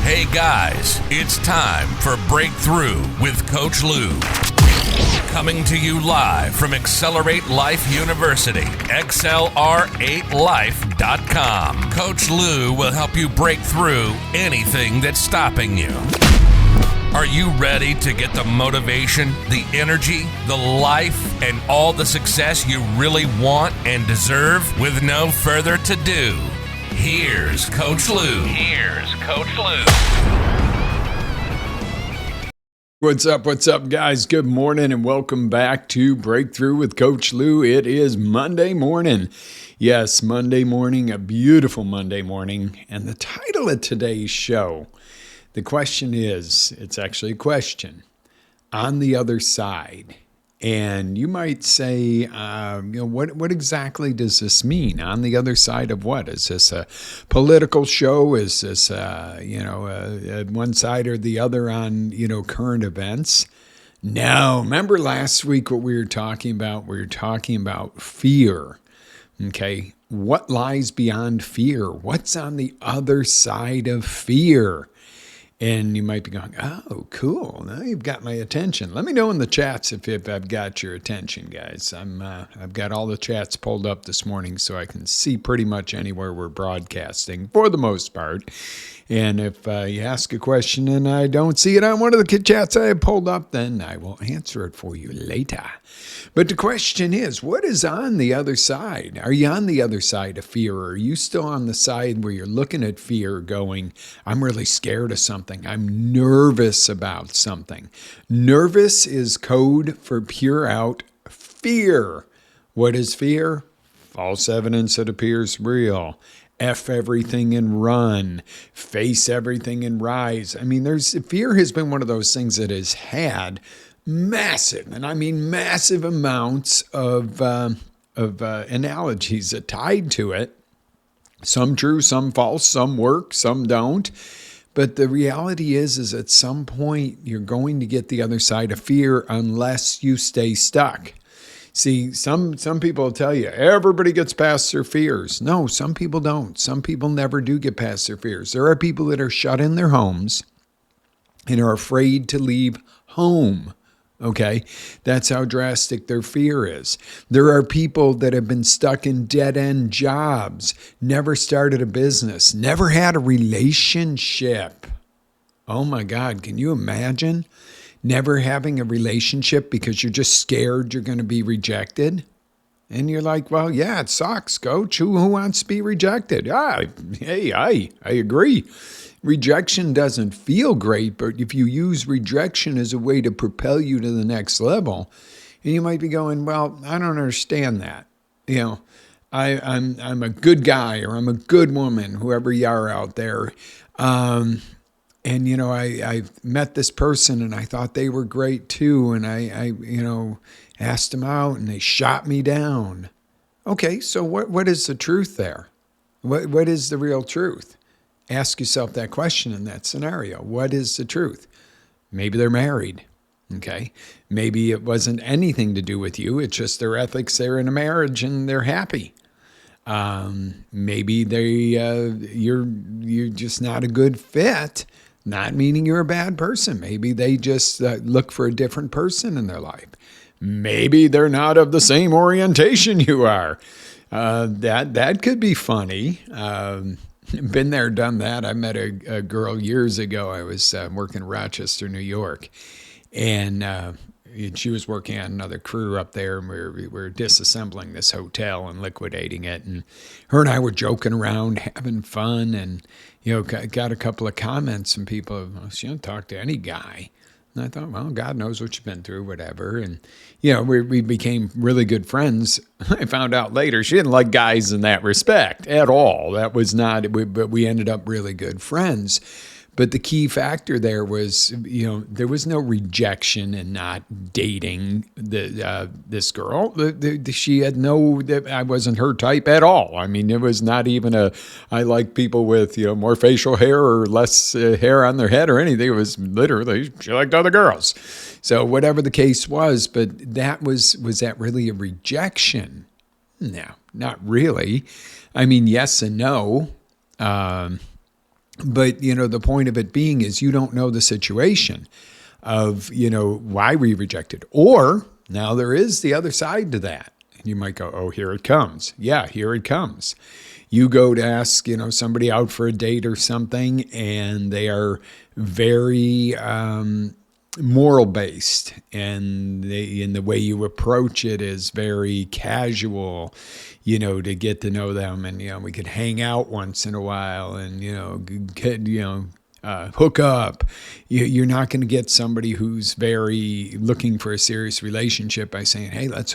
Hey guys, it's time for Breakthrough with Coach Lou. Coming to you live from Accelerate Life University, XLR8Life.com. Coach Lou will help you break through anything that's stopping you. Are you ready to get the motivation, the energy, the life, and all the success you really want and deserve? With no further ado, here's Coach Lou. What's up, guys? Good morning and welcome back to Breakthrough with Coach Lou. It is Monday morning. Yes, Monday morning, a beautiful Monday morning. And the title of today's show, the question is, it's actually a question, on the other side. And you might say, what exactly does this mean? On the other side of what? Is this a political show? Is this, one side or the other on, current events? No. Remember last week what we were talking about? We were talking about fear. Okay. What lies beyond fear? What's on the other side of fear? And you might be going, oh, cool. Now you've got my attention. Let me know in the chats if I've got your attention, guys. I've got all the chats pulled up this morning so I can see pretty much anywhere we're broadcasting for the most part. And if you ask a question and I don't see it on one of the chats I have pulled up, then I will answer it for you later. But the question is, what is on the other side? Are you on the other side of fear? Or are you still on the side where you're looking at fear going, I'm really scared of something. I'm nervous about something. Nervous is code for pure out fear. What is fear? False evidence that appears real. F everything and run, face everything and rise. I mean, fear has been one of those things that has had massive, and I mean massive amounts of analogies that tied to it. Some true, some false, some work, some don't. But the reality is at some point you're going to get the other side of fear unless you stay stuck. See, some people will tell you, everybody gets past their fears. No, some people don't. Some people never do get past their fears. There are people that are shut in their homes and are afraid to leave home. Okay, that's how drastic their fear is. There are people that have been stuck in dead-end jobs, never started a business, never had a relationship. Oh my God, can you imagine? Never having a relationship because you're just scared you're going to be rejected. And you're like, well, yeah, it sucks, coach. Who wants to be rejected? I agree. Rejection doesn't feel great, but if you use rejection as a way to propel you to the next level, and you might be going, well, I don't understand that. I'm a good guy or I'm a good woman, whoever you are out there. And, I met this person and I thought they were great too. And I asked them out and they shot me down. Okay, so what is the truth there? What is the real truth? Ask yourself that question in that scenario. What is the truth? Maybe they're married. Okay. Maybe it wasn't anything to do with you. It's just their ethics. They're in a marriage and they're happy. Maybe you're just not a good fit. Not meaning you're a bad person. Maybe they just look for a different person in their life. Maybe they're not of the same orientation you are. That could be funny. Been there, done that. I met a girl years ago. I was working in Rochester, New York, and she was working on another crew up there, and we were disassembling this hotel and liquidating it. And her and I were joking around, having fun, and got a couple of comments from people. Well, she don't talk to any guy. And I thought, well, God knows what you've been through, whatever. And, we became really good friends. I found out later she didn't like guys in that respect at all. That was not, but we ended up really good friends. But the key factor there was, there was no rejection in not dating this girl. She had I wasn't her type at all. I mean, it was not even I like people with, more facial hair or less hair on their head or anything. It was literally, she liked other girls. So whatever the case was, but was that really a rejection? No, not really. I mean, yes and no. But, the point of it being is you don't know the situation of, why we rejected. Or now there is the other side to that. And you might go, oh, here it comes. Yeah, here it comes. You go to ask, somebody out for a date or something, and they are very moral based, and in the way you approach it is very casual, to get to know them, and we could hang out once in a while, and hook up. You're not going to get somebody who's very looking for a serious relationship by saying, hey, let's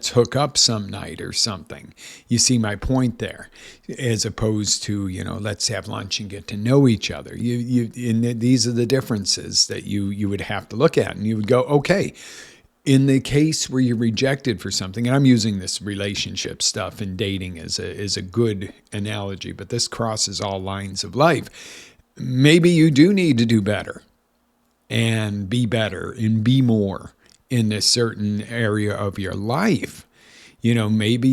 hook up some night or something. You see my point there, as opposed to, let's have lunch and get to know each other. These are the differences that you would have to look at, and you would go, okay, in the case where you're rejected for something, and I'm using this relationship stuff and dating as a good analogy, but this crosses all lines of life. Maybe you do need to do better and be more in this certain area of your life. Maybe,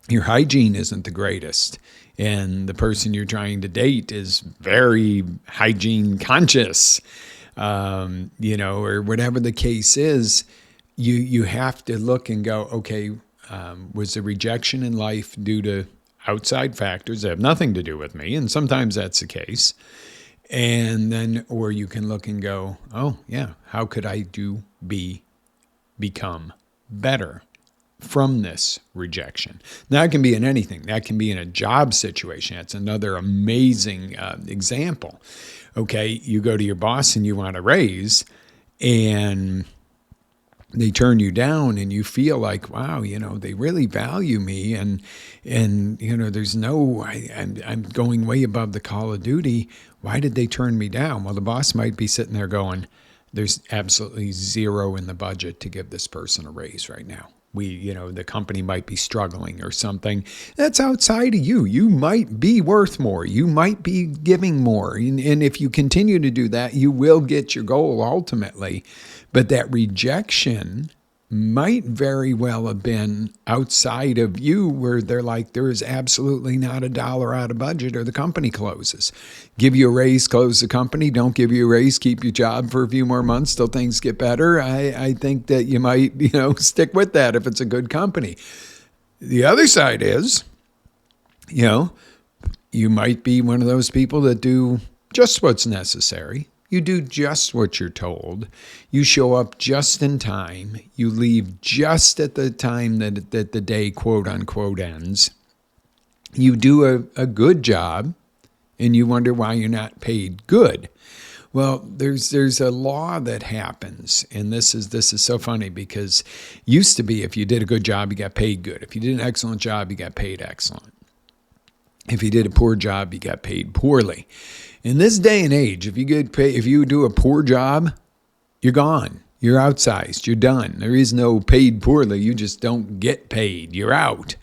your hygiene isn't the greatest, and the person you're trying to date is very hygiene conscious, or whatever the case is. You have to look and go, okay, was the rejection in life due to outside factors that have nothing to do with me? And sometimes that's the case. And then, or you can look and go, oh yeah, how could I become better from this rejection? Now, that can be in anything. That can be in a job situation. That's another amazing example. Okay, you go to your boss and you want a raise, and they turn you down, and you feel like, wow, they really value me, and there's I'm going way above the call of duty. Why did they turn me down? Well, the boss might be sitting there going, there's absolutely zero in the budget to give this person a raise right now. The company might be struggling or something. That's outside of you. You might be worth more. You might be giving more. And if you continue to do that, you will get your goal ultimately. But that rejection might very well have been outside of you, where they're like, there is absolutely not a dollar out of budget, or the company closes. Give you a raise, close the company. Don't give you a raise, keep your job for a few more months till things get better. I think that you might, stick with that if it's a good company. The other side is, you might be one of those people that do just what's necessary. You do just what you're told. You show up just in time. You leave just at the time that the day, quote unquote, ends. You do a good job, and you wonder why you're not paid good. Well, there's a law that happens, and this is so funny, because used to be, if you did a good job, you got paid good. If you did an excellent job, you got paid excellent. If you did a poor job, you got paid poorly. In this day and age, if you do a poor job, you're gone. You're outsized. You're done. There is no paid poorly. You just don't get paid. You're out.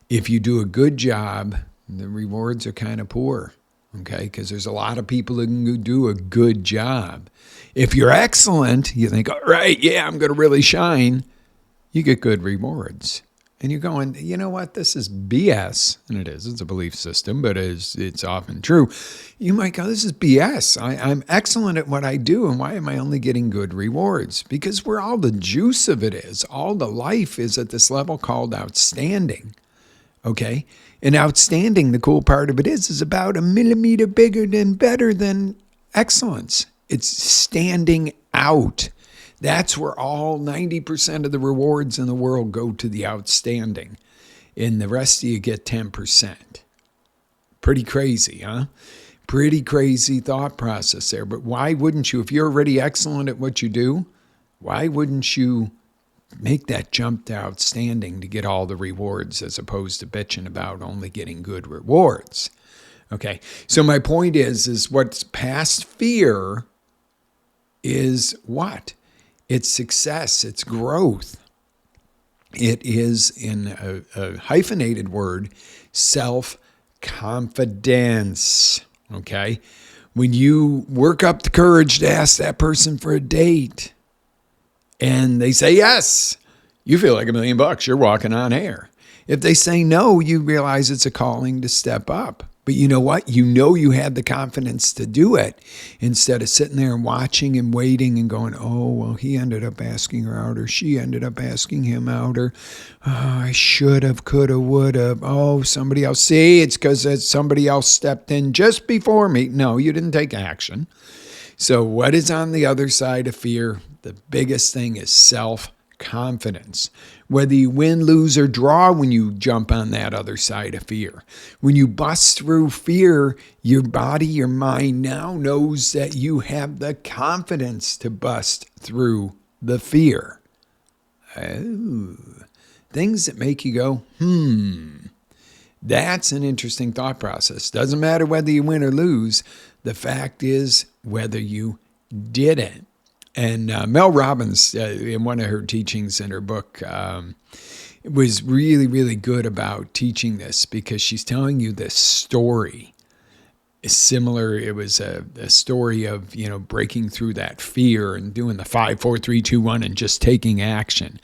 If you do a good job, the rewards are kind of poor, okay? Because there's a lot of people that can do a good job. If you're excellent, you think, all right, yeah, I'm going to really shine. You get good rewards. And you're going, you know what, this is BS. And it is. It's a belief system, but it's often true. You might go, this is BS. I'm excellent at what I do, and why am I only getting good rewards? Because where all the juice of it is, all the life is at this level called outstanding. Okay? And outstanding, the cool part of it is about a millimeter better than excellence. It's standing out. That's where all 90% of the rewards in the world go to the outstanding. And the rest of you get 10%. Pretty crazy, huh? Pretty crazy thought process there. But why wouldn't you, if you're already excellent at what you do, why wouldn't you make that jump to outstanding to get all the rewards, as opposed to bitching about only getting good rewards? Okay, so my point is what's past fear is what? It's success, it's growth. It is, in a hyphenated word, self-confidence, okay? When you work up the courage to ask that person for a date, and they say yes, you feel like $1 million. You're walking on air. If they say no, you realize it's a calling to step up. But you know what? You know you had the confidence to do it instead of sitting there and watching and waiting and going, oh, well, he ended up asking her out or she ended up asking him out or I should have, could have, would have. Oh, somebody else. See, it's because somebody else stepped in just before me. No, you didn't take action. So what is on the other side of fear? The biggest thing is self-confidence. Whether you win, lose, or draw when you jump on that other side of fear. When you bust through fear, your body, your mind now knows that you have the confidence to bust through the fear. Oh, things that make you go, That's an interesting thought process. Doesn't matter whether you win or lose. The fact is whether you did it. And Mel Robbins, in one of her teachings in her book, was really, really good about teaching this because she's telling you this story. It's similar. It was a story of, breaking through that fear and doing the 5, 4, 3, 2, 1 and just taking action.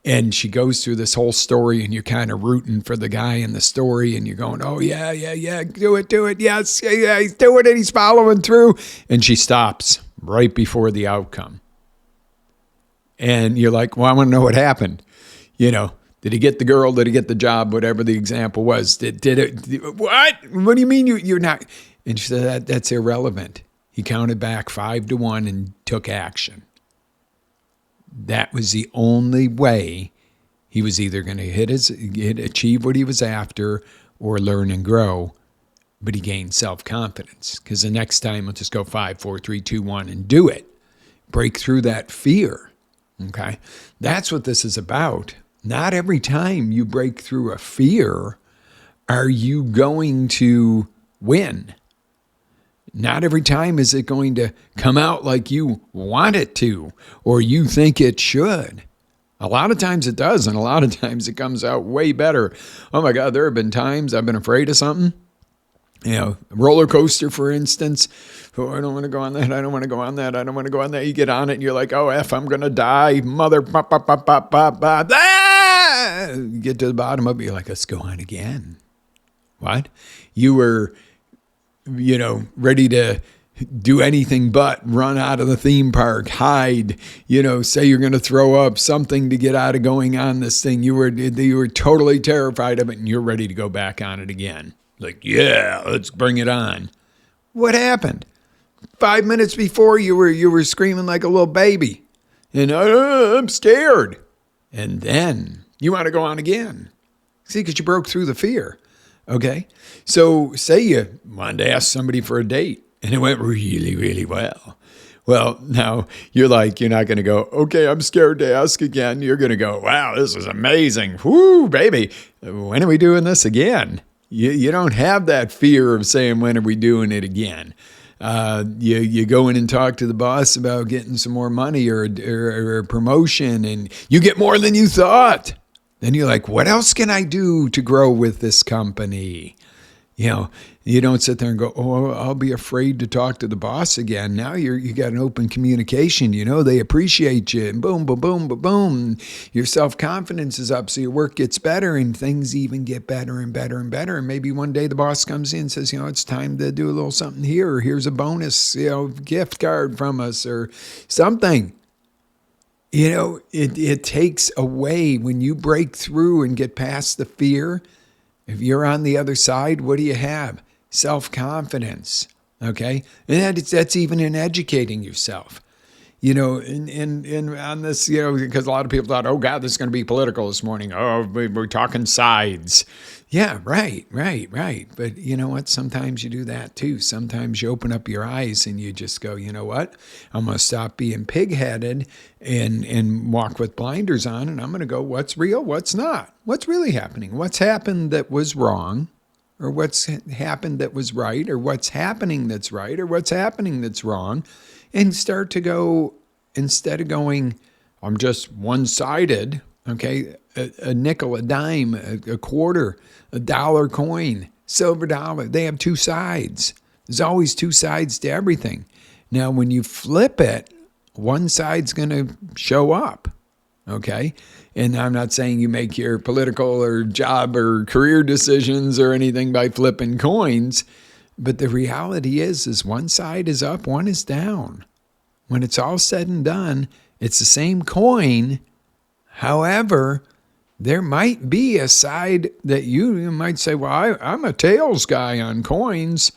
And she goes through this whole story and you're kind of rooting for the guy in the story and you're going, oh, yeah, do it. Yes, yeah, he's doing it. He's following through. And she stops right before the outcome. And you're like, well, I want to know what happened. Did he get the girl? Did he get the job? Whatever the example was. Did it? What? What do you mean you're not? And she said, that's irrelevant. He counted back 5 to 1 and took action. That was the only way he was either going to achieve what he was after or learn and grow. But he gained self-confidence because the next time he'll just go 5, 4, 3, 2, 1 and do it. Break through that fear. Okay? That's what this is about. Not every time you break through a fear are you going to win. Not every time is it going to come out like you want it to or you think it should. A lot of times it does, and a lot of times it comes out way better. Oh my God, there have been times I've been afraid of something. A roller coaster, for instance. Oh, I don't want to go on that. I don't want to go on that. I don't want to go on that. You get on it and you're like, oh, F, I'm going to die. Mother, You get to the bottom of it. You're like, let's go on again. What? You were, ready to do anything but run out of the theme park, hide, say you're going to throw up, something to get out of going on this thing. You were totally terrified of it and you're ready to go back on it again. Like, yeah, let's bring it on. What happened? 5 minutes before you were screaming like a little baby. And I'm scared. And then you want to go on again. See, because you broke through the fear. Okay? So say you wanted to ask somebody for a date and it went really, really well. Well, now you're not going to go, okay, I'm scared to ask again. You're going to go, wow, this is amazing. Whoo, baby. When are we doing this again? You don't have that fear of saying, when are we doing it again? You go in and talk to the boss about getting some more money or a promotion and you get more than you thought. Then you're like, what else can I do to grow with this company? You don't sit there and go, oh, I'll be afraid to talk to the boss again. Now you got an open communication. They appreciate you and boom, boom, boom, boom, boom. Your self-confidence is up. So your work gets better and things even get better and better and better. And maybe one day the boss comes in and says, it's time to do a little something here. Or here's a bonus, gift card from us or something. It takes away when you break through and get past the fear. If you're on the other side, what do you have? Self-confidence, okay? And that's even in educating yourself. And on this, because a lot of people thought, oh, God, this is going to be political this morning. Oh, we're talking sides. Yeah, right. But you know what? Sometimes you do that too. Sometimes you open up your eyes and you just go, you know what? I'm going to stop being pig-headed and walk with blinders on, and I'm going to go, what's real? What's not? What's really happening? What's happened that was wrong? Or what's happened that was right? Or what's happening that's right? Or what's happening that's wrong? And start to go, instead of going, I'm just one-sided, okay, a nickel, a dime, a quarter, a dollar coin, silver dollar, they have two sides. There's always two sides to everything. Now, when you flip it, one side's going to show up, Okay. And I'm not saying you make your political or job or career decisions or anything by flipping coins. But the reality is one side is up, one is down. When it's all said and done, it's the same coin. However, there might be a side that you might say, well, I'm a tails guy on coins,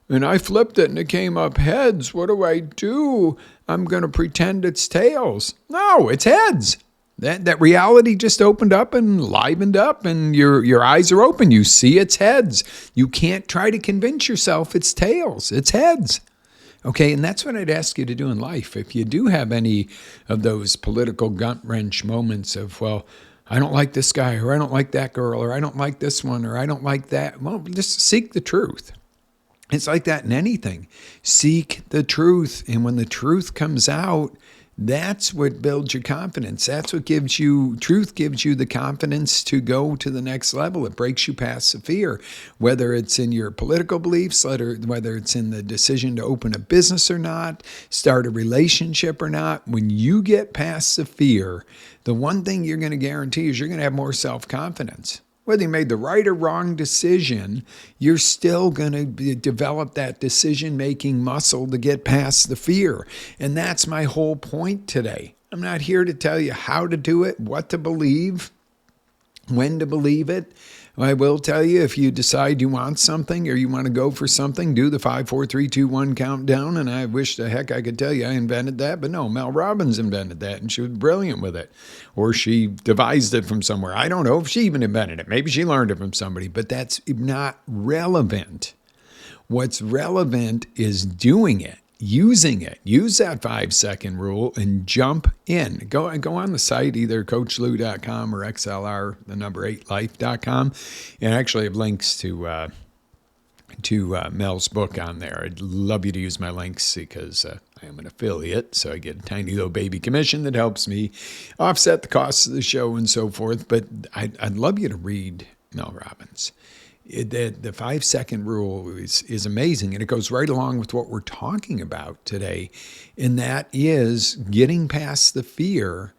and I flipped it and it came up heads. What do I do? I'm going to pretend it's tails. No, it's heads. That reality just opened up and livened up, and your eyes are open. You see it's heads. You can't try to convince yourself it's tails. It's heads. Okay, and that's what I'd ask you to do in life. If you do have any of those political gut wrench moments of, well, I don't like this guy, or I don't like that girl, or I don't like this one, or I don't like that, well, just seek the truth. It's like that in anything. Seek the truth, and when the truth comes out, that's what builds your confidence. That's what truth gives you the confidence to go to the next level. It breaks you past the fear, whether it's in your political beliefs, whether it's in the decision to open a business or not, start a relationship or not. When you get past the fear, the one thing you're going to guarantee is you're going to have more self-confidence. Whether you made the right or wrong decision, you're still going to develop that decision-making muscle to get past the fear. And that's my whole point today. I'm not here to tell you how to do it, what to believe, when to believe it. I will tell you, if you decide you want something or you want to go for something, do the 5, 4, 3, 2, 1 countdown. And I wish the heck I could tell you I invented that, but no, Mel Robbins invented that, and she was brilliant with it. Or she devised it from somewhere. I don't know if she even invented it. Maybe she learned it from somebody, but that's not relevant. What's relevant is doing it. Using it. Use that 5-second rule and jump in. Go on the site, either CoachLou.com or XLR, the number 8life.com, and I actually have links to Mel's book on there. I'd love you to use my links because I am an affiliate, so I get a tiny little baby commission that helps me offset the costs of the show and so forth. But I'd love you to read Mel Robbins. The 5-second rule is amazing, and it goes right along with what we're talking about today, and that is getting past the fear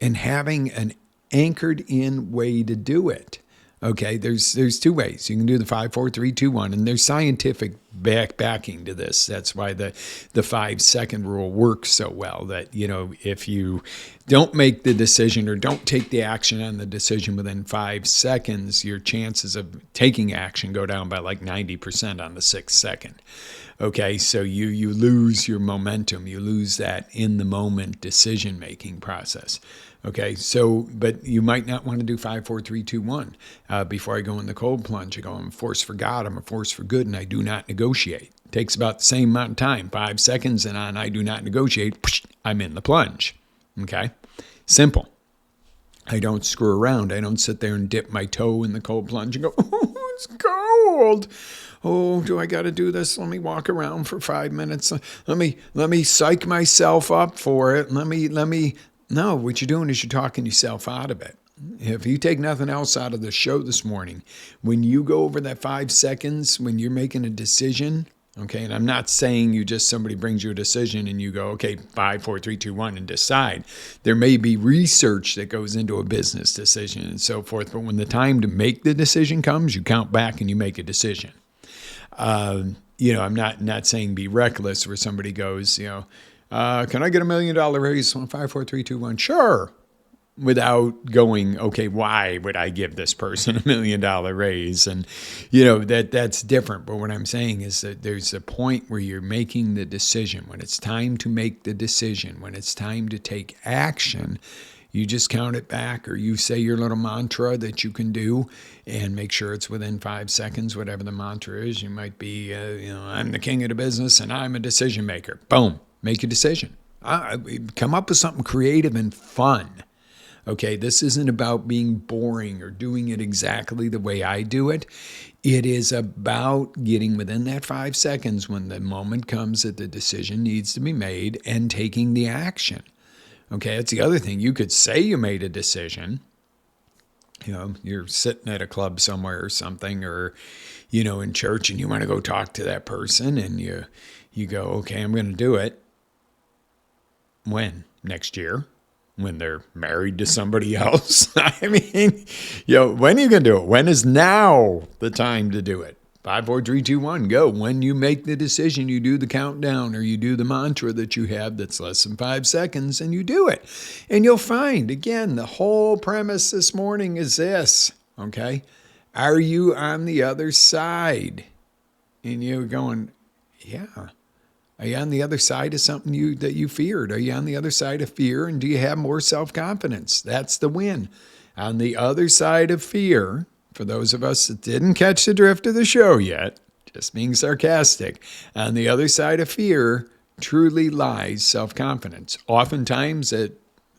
and having an anchored in way to do it. Okay, there's two ways. You can do the 5, 4, 3, 2, 1, and there's scientific backing to this. That's why the 5-second rule works so well. That, if you don't make the decision or don't take the action on the decision within 5 seconds, your chances of taking action go down by like 90% on the 6th second. Okay, so you lose your momentum. You lose that in the moment decision making process. Okay, but you might not want to do 5, 4, 3, 2, 1. Before I go in the cold plunge, I go, I'm a force for God, I'm a force for good, and I do not negotiate. It takes about the same amount of time, 5 seconds, and on I do not negotiate, I'm in the plunge. Okay, simple. I don't screw around. I don't sit there and dip my toe in the cold plunge and go, oh, it's cold. Oh, do I got to do this? Let me walk around for 5 minutes. Let me psych myself up for it. Let me. No, what you're doing is you're talking yourself out of it. If you take nothing else out of the show this morning, when you go over that 5 seconds, when you're making a decision, okay, and I'm not saying somebody brings you a decision and you go, okay, 5, 4, 3, 2, 1, and decide. There may be research that goes into a business decision and so forth, but when the time to make the decision comes, you count back and you make a decision. I'm not saying be reckless where somebody goes, can I get $1 million raise? 5, 4, 3, 2, 1. Sure. Without going, okay, why would I give this person $1 million raise? And, that's different. But what I'm saying is that there's a point where you're making the decision. When it's time to make the decision, when it's time to take action, you just count it back, or you say your little mantra that you can do and make sure it's within 5 seconds, whatever the mantra is. You might be, I'm the king of the business and I'm a decision maker. Boom. Make a decision. Come up with something creative and fun. Okay, this isn't about being boring or doing it exactly the way I do it. It is about getting within that 5 seconds when the moment comes that the decision needs to be made and taking the action. Okay, that's the other thing. You could say you made a decision. You're sitting at a club somewhere or something, or, in church, and you want to go talk to that person, and you go, okay, I'm going to do it. When? Next year? When they're married to somebody else? I mean, when are you going to do it? When is now the time to do it? 5, 4, 3, 2, 1, go. When you make the decision, you do the countdown or you do the mantra that you have that's less than 5 seconds and you do it. And you'll find, again, the whole premise this morning is this, okay? Are you on the other side? And you're going, yeah. Are you on the other side of something that you feared? Are you on the other side of fear? And do you have more self-confidence? That's the win. On the other side of fear, for those of us that didn't catch the drift of the show yet, just being sarcastic, on the other side of fear truly lies self-confidence. Oftentimes,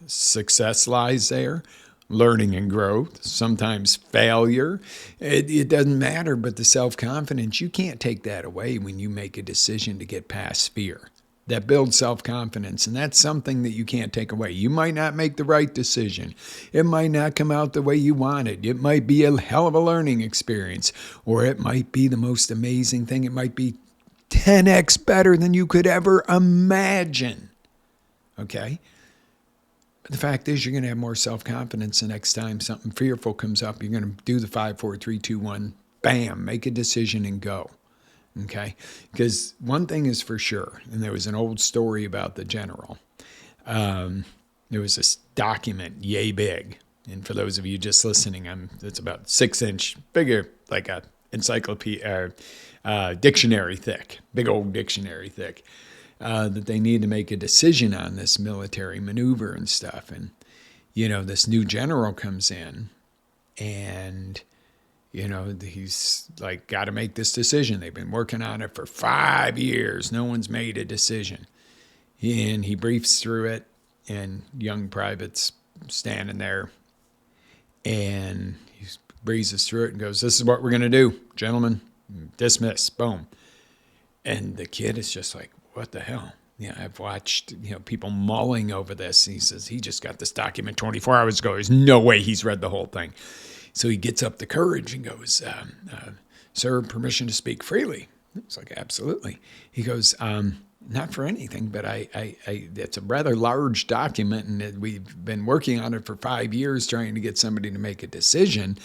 success lies there. Learning and growth, sometimes failure. It doesn't matter, but the self-confidence, you can't take that away when you make a decision to get past fear. That builds self-confidence, and that's something that you can't take away. You might not make the right decision. It might not come out the way you wanted. It might be a hell of a learning experience, or it might be the most amazing thing. It might be 10x better than you could ever imagine. Okay? The fact is, you're going to have more self-confidence the next time something fearful comes up. You're going to do the 5, 4, 3, 2, 1, bam, make a decision and go. Okay? Because one thing is for sure, and there was an old story about the general. There was this document, yay big. And for those of you just listening, it's about 6-inch, bigger, like a encyclopedia, dictionary thick, big old dictionary thick. That they need to make a decision on this military maneuver and stuff. And, this new general comes in and, he's like, got to make this decision. They've been working on it for 5 years. No one's made a decision. And he briefs through it, and young private's standing there, and he breezes through it and goes, "This is what we're going to do, gentlemen. Dismiss." Boom. And the kid is just like, what the hell? I've watched, people mulling over this. He says, he just got this document 24 hours ago. There's no way he's read the whole thing. So he gets up the courage and goes, "Sir, permission to speak freely." It's like, absolutely. He goes, "Not for anything, but it's a rather large document, and we've been working on it for 5 years trying to get somebody to make a decision,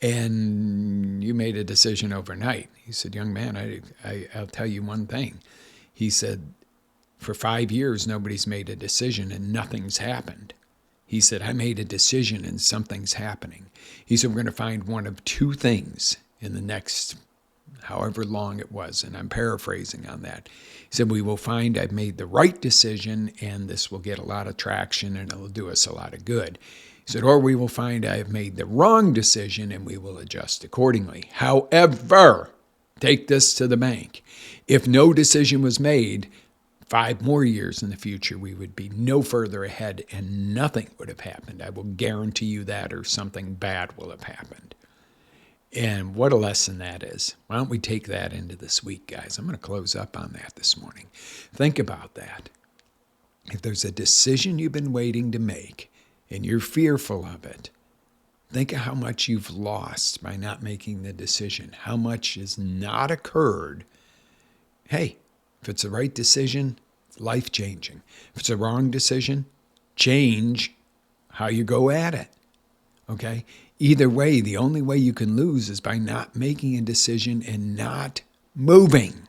and you made a decision overnight." He said, "Young man, I'll tell you one thing." He said, "For 5 years, nobody's made a decision and nothing's happened." He said, "I made a decision and something's happening." He said, "We're going to find one of 2 things in the next however long it was." And I'm paraphrasing on that. He said, "We will find I've made the right decision and this will get a lot of traction and it'll do us a lot of good." He said, "Or we will find I have made the wrong decision and we will adjust accordingly. However, take this to the bank. If no decision was made, 5 more years in the future, we would be no further ahead and nothing would have happened. I will guarantee you that, or something bad will have happened." And what a lesson that is. Why don't we take that into this week, guys? I'm going to close up on that this morning. Think about that. If there's a decision you've been waiting to make and you're fearful of it, think of how much you've lost by not making the decision, how much has not occurred. Hey, if it's the right decision, it's life-changing. If it's a wrong decision, change how you go at it, okay? Either way, the only way you can lose is by not making a decision and not moving.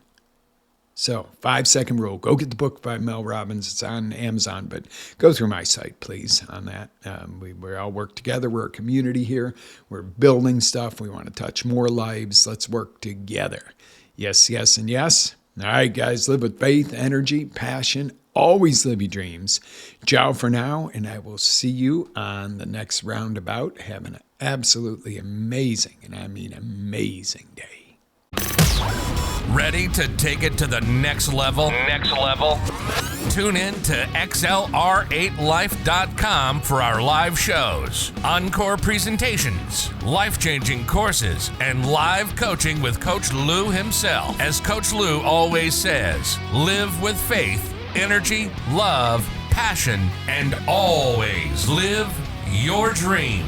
So, 5-second rule. Go get the book by Mel Robbins. It's on Amazon, but go through my site, please, on that. We all work together. We're a community here. We're building stuff. We want to touch more lives. Let's work together. Yes, yes, and yes. All right, guys, live with faith, energy, passion. Always live your dreams. Ciao for now, and I will see you on the next roundabout. Have an absolutely amazing, and I mean amazing day. Ready to take it to the next level? Next level? Tune in to XLR8Life.com for our live shows, encore presentations, life-changing courses, and live coaching with Coach Lou himself. As Coach Lou always says, live with faith, energy, love, passion, and always live your dream.